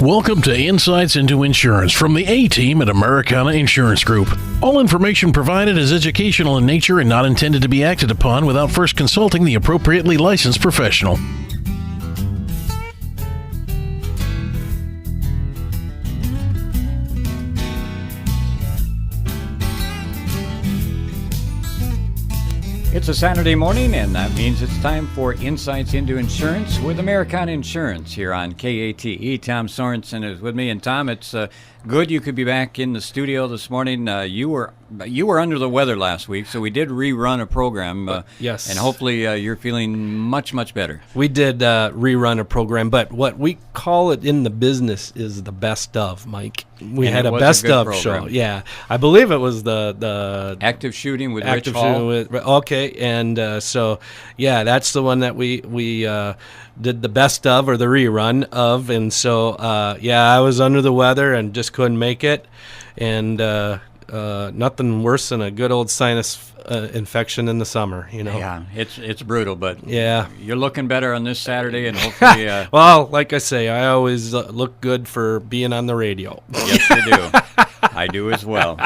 Welcome to Insights into Insurance from the A-Team at Americana Insurance Group. All information provided is educational in nature and not intended to be acted upon without first consulting the appropriately licensed professional. It's a Saturday morning, and that means it's time for Insights into Insurance with Americana Insurance here on KATE. Tom Sorenson is with me, and Tom, it's good you could be back in the studio this morning. You were under the weather last week, so we did rerun a program. Yes. And hopefully you're feeling much, much better. We did rerun a program, but what we call it in the business is the best of, Mike. We had a best of program. Show. Yeah. I believe it was the Active Shooting with Active Rich Hall. Shooting with, okay, and so, yeah, that's the one that we did the best of, or the rerun of, and so, I was under the weather and just couldn't make it, and nothing worse than a good old sinus infection in the summer, you know. Yeah, it's brutal, but yeah, you're looking better on this Saturday, and hopefully. Well, like I say, I always look good for being on the radio. Yes, you do. I do as well.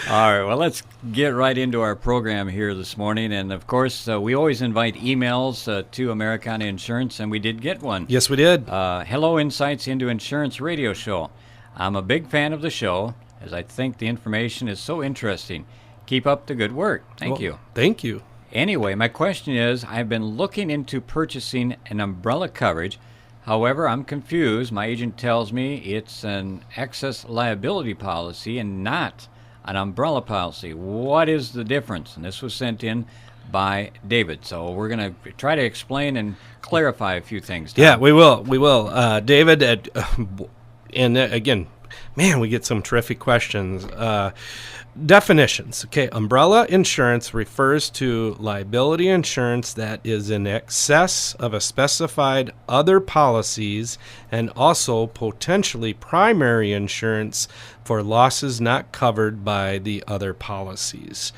All right, well, let's get right into our program here this morning. And, of course, we always invite emails to Americana Insurance, and we did get one. Yes, we did. Hello, Insights into Insurance radio show. I'm a big fan of the show, as I think the information is so interesting. Keep up the good work. Thank you. Thank you. Anyway, my question is, I've been looking into purchasing an umbrella coverage. However, I'm confused. My agent tells me it's an excess liability policy and not an umbrella policy. What is the difference? And this was sent in by David. So we're going to try to explain and clarify a few things. Tom. Yeah, we will. David, and again, man, we get some terrific questions. Definitions. Okay, umbrella insurance refers to liability insurance that is in excess of a specified other policies and also potentially primary insurance for losses not covered by the other policies.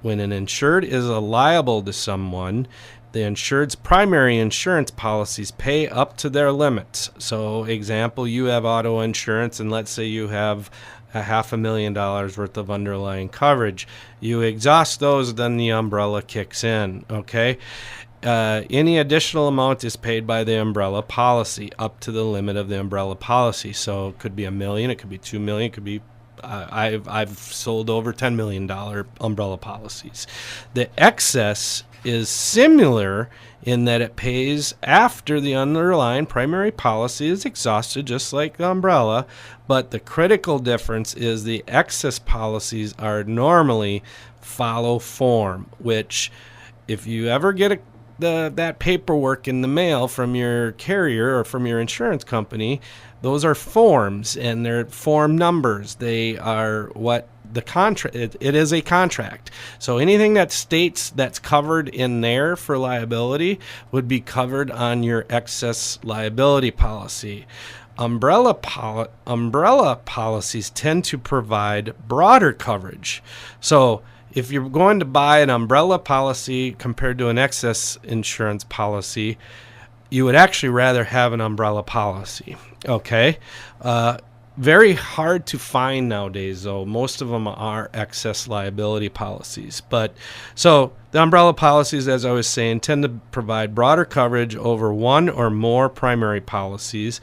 When an insured is liable to someone, the insured's primary insurance policies pay up to their limits. So, example, you have auto insurance, and let's say you have $500,000 worth of underlying coverage. You exhaust those, then the umbrella kicks in, okay? Any additional amount is paid by the umbrella policy up to the limit of the umbrella policy. So it could be $1 million, it could be $2 million, it could be I've sold over $10 million umbrella policies. The excess is similar in that it pays after the underlying primary policy is exhausted, just like the umbrella, but the critical difference is the excess policies are normally follow form, which if you ever get that paperwork in the mail from your carrier or from your insurance company, those are forms, and they're form numbers. They are what the contract. It is a contract. So anything that states that's covered in there for liability would be covered on your excess liability policy. Umbrella policies tend to provide broader coverage. So if you're going to buy an umbrella policy compared to an excess insurance policy, you would actually rather have an umbrella policy. Okay? Very hard to find nowadays, though. Most of them are excess liability policies. But so the umbrella policies, as I was saying, tend to provide broader coverage over one or more primary policies,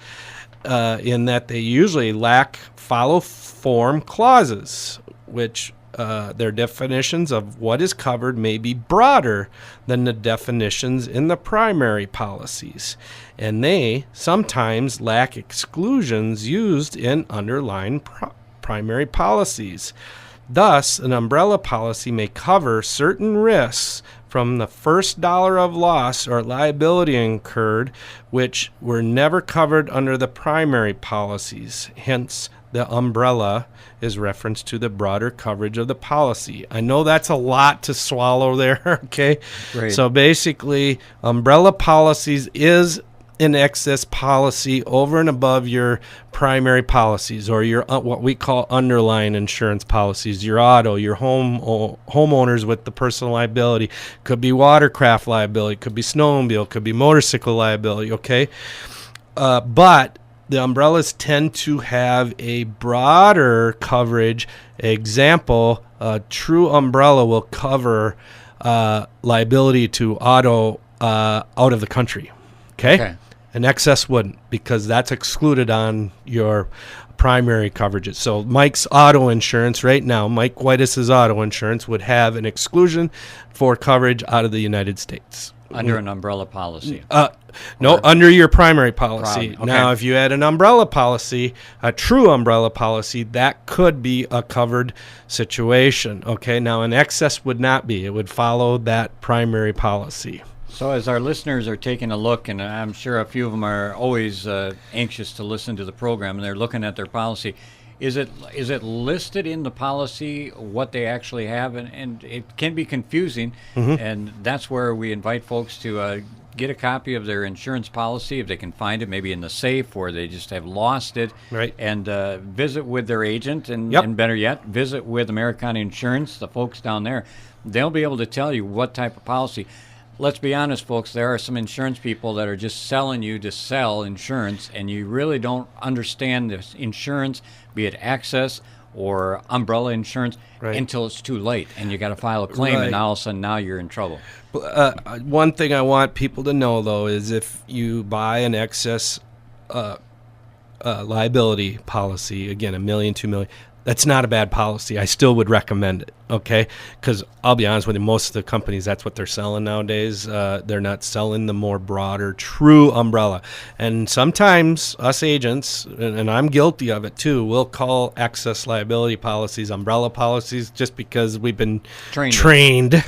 in that they usually lack follow form clauses, which their definitions of what is covered may be broader than the definitions in the primary policies, and they sometimes lack exclusions used in underlying primary policies. Thus, an umbrella policy may cover certain risks from the first dollar of loss or liability incurred which were never covered under the primary policies. Hence, the umbrella is reference to the broader coverage of the policy. I know that's a lot to swallow there, okay? Right. So basically, umbrella policies is an excess policy over and above your primary policies, or your what we call underlying insurance policies, your auto, your homeowners with the personal liability. Could be watercraft liability, could be snowmobile, could be motorcycle liability, okay? But the umbrellas tend to have a broader coverage. Example, a true umbrella will cover liability to auto out of the country. Okay? An excess wouldn't, because that's excluded on your primary coverages. So Mike's auto insurance right now, Mike Whitus's auto insurance would have an exclusion for coverage out of the United States. Under an umbrella policy. No, under your primary policy. Okay. Now, if you had an umbrella policy, a true umbrella policy, that could be a covered situation. Okay, now an excess would not be. It would follow that primary policy. So as our listeners are taking a look, and I'm sure a few of them are always anxious to listen to the program, and they're looking at their policy, is it listed in the policy what they actually have? And it can be confusing, and that's where we invite folks to get a copy of their insurance policy if they can find it, maybe in the safe, or they just have lost it, right? And visit with their agent, and better yet, visit with Americana Insurance, the folks down there. They'll be able to tell you what type of policy. Let's be honest, folks, there are some insurance people that are just selling you to sell insurance, and you really don't understand this insurance, be it access or umbrella insurance, until it's too late, and you got to file a claim, and now all of a sudden now you're in trouble. One thing I want people to know, though, is if you buy an excess liability policy, again, $1 million, $2 million, that's not a bad policy. I still would recommend it, okay? Because I'll be honest with you, most of the companies, that's what they're selling nowadays. They're not selling the more broader, true umbrella. And sometimes us agents, and I'm guilty of it too, will call excess liability policies umbrella policies just because we've been trained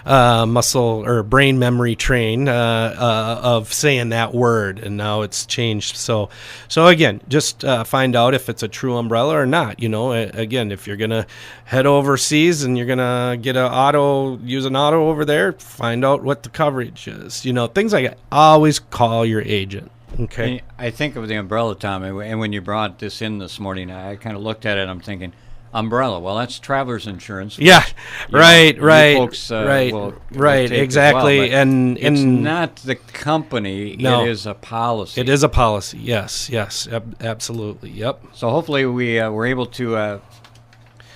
muscle or brain memory trained of saying that word, and now it's changed. So again, just find out if it's a true umbrella or not. You know, again, if you're gonna head overseas and you're gonna get use an auto over there, find out what the coverage is. You know, things like that. Always call your agent. Okay. I think of the umbrella, Tom, and when you brought this in this morning, I kind of looked at it and I'm thinking, umbrella. Well, that's traveler's insurance. Yeah, right, folks, will exactly. Well, and it's not the company. No, it is a policy. It is a policy. Yes, absolutely. Yep. So hopefully we were able to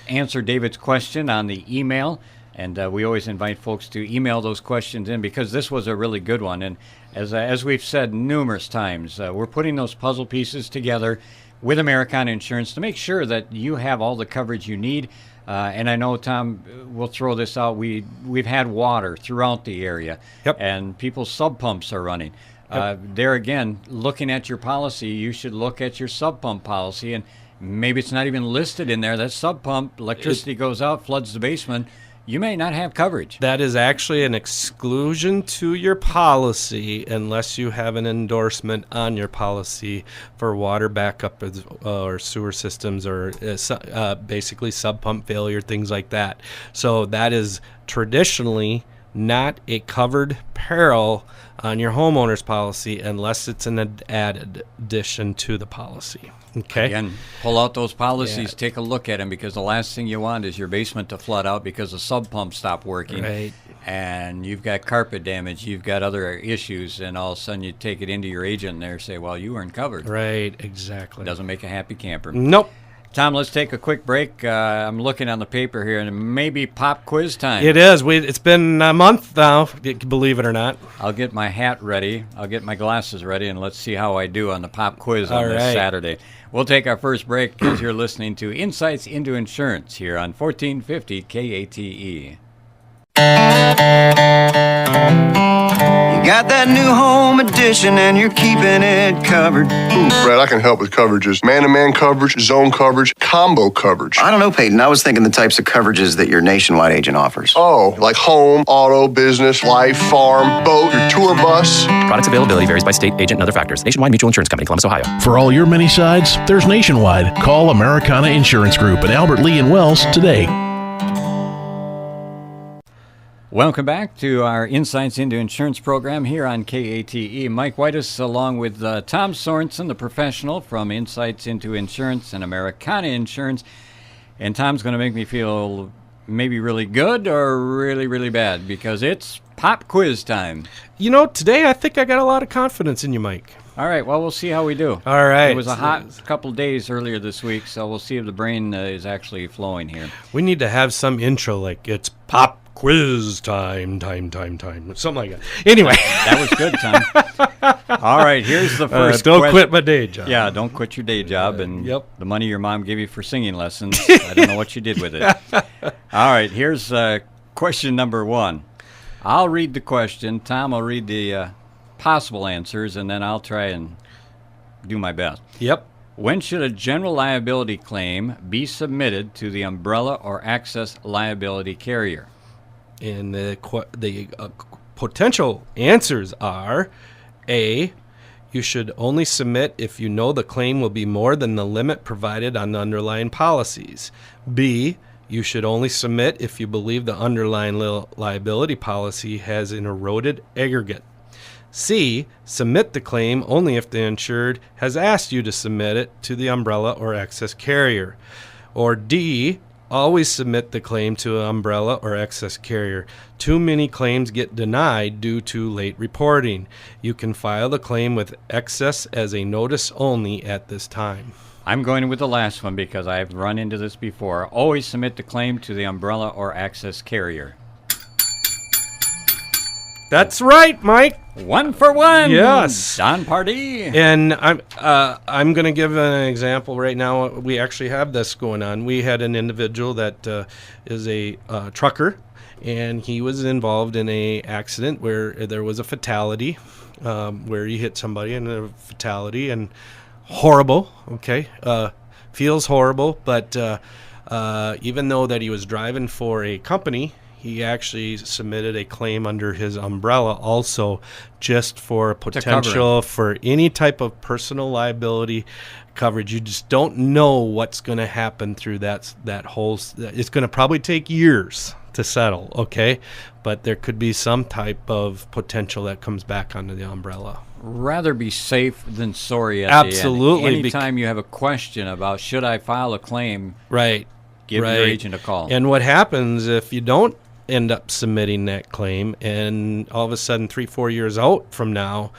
answer David's question on the email, and we always invite folks to email those questions in because this was a really good one. And as we've said numerous times, we're putting those puzzle pieces together with Americana Insurance to make sure that you have all the coverage you need. And I know, Tom, we'll throw this out. We've had water throughout the area, and people's sub pumps are running. There again, looking at your policy, you should look at your sub pump policy, and maybe it's not even listed in there. That sub pump, electricity goes out, floods the basement. You may not have coverage. That is actually an exclusion to your policy unless you have an endorsement on your policy for water backup or sewer systems or basically sub pump failure, things like that. So that is traditionally not a covered peril on your homeowner's policy unless it's an added addition to the policy. Okay. Again, pull out those policies, take a look at them, because the last thing you want is your basement to flood out because the sub pump stopped working. Right. And you've got carpet damage, you've got other issues, and all of a sudden you take it into your agent and they say, well, you weren't covered. Right, exactly. Doesn't make a happy camper. Nope. Tom, let's take a quick break. I'm looking on the paper here, and it may be pop quiz time. It is. It's been a month now, believe it or not. I'll get my hat ready. I'll get my glasses ready, and let's see how I do on the pop quiz on this Saturday. We'll take our first break as you're listening to Insights into Insurance here on 1450 KATE. You got that new home edition and you're keeping it covered. Brad, I can help with coverages. Man-to-man coverage, zone coverage, combo coverage. I don't know, Peyton. I was thinking the types of coverages that your Nationwide agent offers. Oh, like home, auto, business, life, farm, boat, your tour bus. Products availability varies by state, agent, and other factors. Nationwide Mutual Insurance Company, Columbus, Ohio. For all your many sides, there's Nationwide. Call Americana Insurance Group at Albert Lea in Wells today. Welcome back to our Insights into Insurance program here on KATE. Mike Whitus along with Tom Sorenson, the professional from Insights into Insurance and Americana Insurance. And Tom's going to make me feel maybe really good or really, really bad? Because it's pop quiz time. You know, today I think I got a lot of confidence in you, Mike. All right, well, we'll see how we do. All right. It was a hot couple days earlier this week, so we'll see if the brain is actually flowing here. We need to have some intro like it's pop quiz time, something like that. Anyway. That was good, Tom. All right, here's the first Don't quit my day job. Yeah, don't quit your day job and Yep. the money your mom gave you for singing lessons. I don't know what you did with it. All right, here's question number 1. I'll read the question. Tom will read the possible answers, and then I'll try and do my best. Yep. When should a general liability claim be submitted to the umbrella or excess liability carrier? And the potential answers are A, you should only submit if you know the claim will be more than the limit provided on the underlying policies. B, you should only submit if you believe the underlying liability policy has an eroded aggregate. C, submit the claim only if the insured has asked you to submit it to the umbrella or excess carrier. Or D, always submit the claim to an umbrella or excess carrier. Too many claims get denied due to late reporting. You can file the claim with excess as a notice only at this time. I'm going with the last one because I've run into this before. Always submit the claim to the umbrella or excess carrier. That's right, Mike. 1 for 1. Yes. Don Pardee. And I'm going to give an example right now. We actually have this going on. We had an individual that is a trucker, and he was involved in a accident where there was a fatality, where he hit somebody and a fatality, and horrible. Okay, feels horrible, but even though that he was driving for a company, he actually submitted a claim under his umbrella also, just for potential for any type of personal liability coverage. You just don't know what's going to happen through that whole. It's going to probably take years to settle, okay? But there could be some type of potential that comes back under the umbrella. Rather be safe than sorry at Absolutely. the end. Anytime you have a question about should I file a claim, Right. give your agent a call. And what happens if you don't end up submitting that claim, and all of a sudden 3-4 years out from now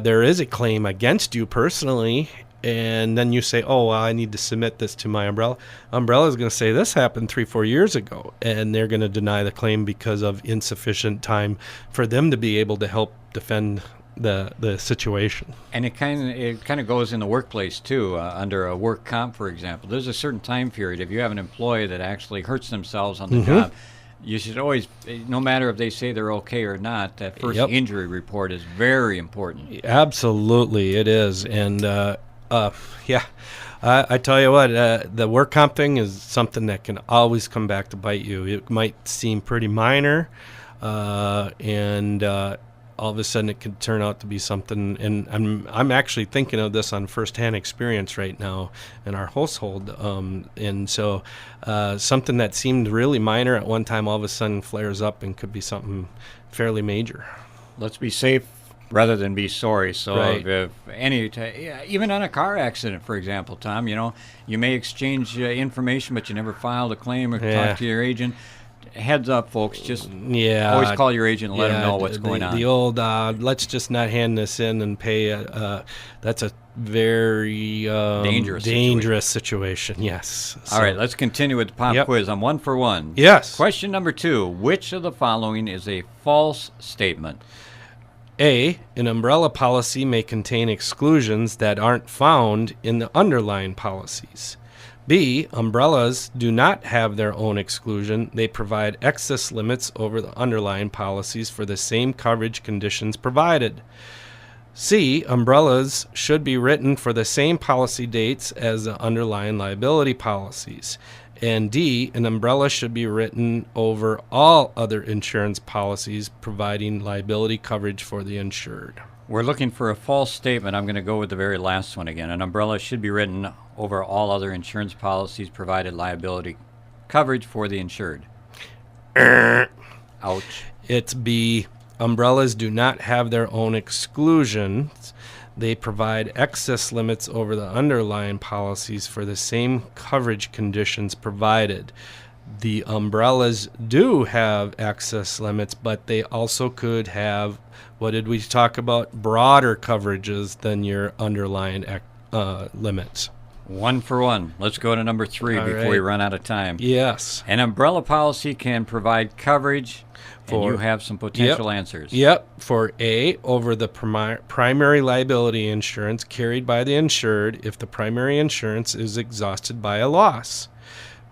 there is a claim against you personally, and then you say, oh, well, I need to submit this to my umbrella. Umbrella is going to say this happened 3-4 years ago, and they're going to deny the claim because of insufficient time for them to be able to help defend the situation. And it kind of goes in the workplace too. Under a work comp, for example, there's a certain time period. If you have an employee that actually hurts themselves on the job, you should always, no matter if they say they're okay or not, that first injury report is very important. Absolutely, it is. And I tell you what, the work comp thing is something that can always come back to bite you. It might seem pretty minor, and all of a sudden it could turn out to be something. And I'm actually thinking of this on firsthand experience right now in our household. And so something that seemed really minor at one time all of a sudden flares up and could be something fairly major. Let's be safe rather than be sorry. So Right. if even on a car accident, for example, Tom, you may exchange information, but you never filed a claim or talk to your agent. Heads up, folks. Just always call your agent and let them know what's going on. The old, let's just not hand this in and pay. That's a very dangerous situation. Yes. All right, let's continue with the pop quiz. I'm 1 for 1. Yes. Question number 2. Which of the following is a false statement? A, an umbrella policy may contain exclusions that aren't found in the underlying policies. B, umbrellas do not have their own exclusion. They provide excess limits over the underlying policies for the same coverage conditions provided. C, umbrellas should be written for the same policy dates as the underlying liability policies. And D, an umbrella should be written over all other insurance policies providing liability coverage for the insured. We're looking for a false statement. I'm going to go with the very last one again. An umbrella should be written over all other insurance policies provided liability coverage for the insured. Ouch. It's B, umbrellas do not have their own exclusions. They provide excess limits over the underlying policies for the same coverage conditions provided. the umbrellas do have excess limits, but they also could have, what did we talk about, broader coverages than your underlying limits. 1 for 1. Let's go to number 3 All before right. we run out of time. Yes. An umbrella policy can provide coverage, and you have some potential answers. Yep. For A, over the primary liability insurance carried by the insured if the primary insurance is exhausted by a loss.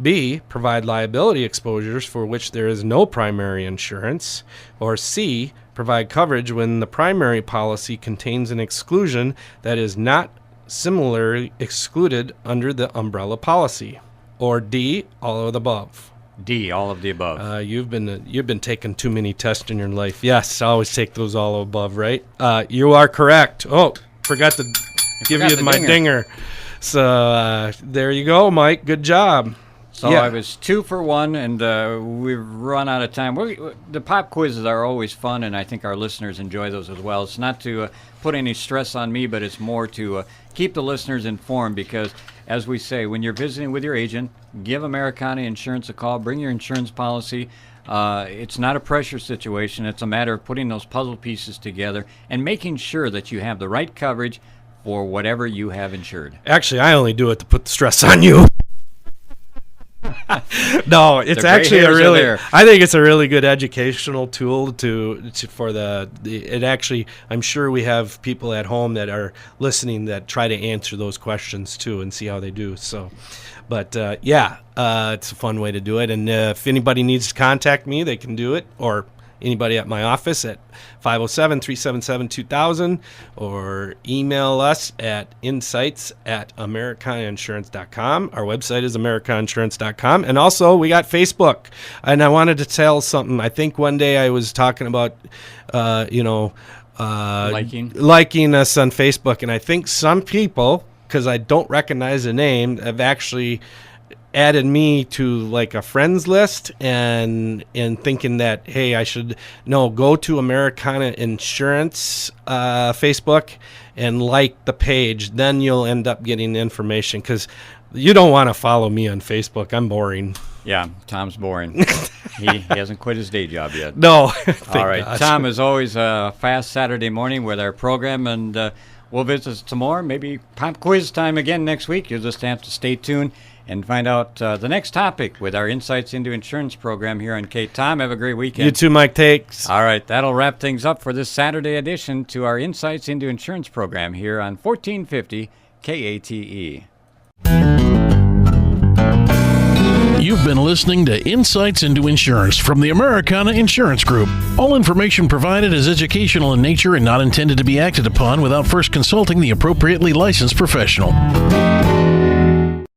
B, provide liability exposures for which there is no primary insurance. Or C, provide coverage when the primary policy contains an exclusion that is not similarly excluded under the umbrella policy. Or D, all of the above. D, all of the above. You've been taking too many tests in your life. Yes, I always take those all above, right? You are correct. Oh, forgot to give you my dinger. So there you go, Mike. Good job. So I was 2 for 1, and we've run out of time. The pop quizzes are always fun, and I think our listeners enjoy those as well. It's not to put any stress on me, but it's more to keep the listeners informed because, as we say, when you're visiting with your agent, give Americana Insurance a call. Bring your insurance policy. It's not a pressure situation. It's a matter of putting those puzzle pieces together and making sure that you have the right coverage for whatever you have insured. Actually, I only do it to put the stress on you. No, it's actually I think it's a really good educational tool it actually, I'm sure we have people at home that are listening that try to answer those questions too and see how they do. So, but it's a fun way to do it. And if anybody needs to contact me, they can do it, or anybody at my office at 507-377-2000, or email us at insights@americanainsurance.com. Our website is americanainsurance.com. And also, we got Facebook. And I wanted to tell something. I think one day I was talking about, liking us on Facebook. And I think some people, because I don't recognize the name, have actually added me to like a friends list and thinking that, hey, I should go to Americana Insurance Facebook and like the page. Then you'll end up getting the information, because you don't want to follow me on Facebook. I'm boring. Yeah, Tom's boring. he hasn't quit his day job yet. No. All right, gosh. Tom, is always a fast Saturday morning with our program, and we'll visit some more. Maybe pop quiz time again next week. You'll just have to stay tuned and find out the next topic with our Insights into Insurance program here on Kate. Tom, have a great weekend. You too, Mike Takes. All right, that'll wrap things up for this Saturday edition to our Insights into Insurance program here on 1450 KATE. You've been listening to Insights into Insurance from the Americana Insurance Group. All information provided is educational in nature and not intended to be acted upon without first consulting the appropriately licensed professional.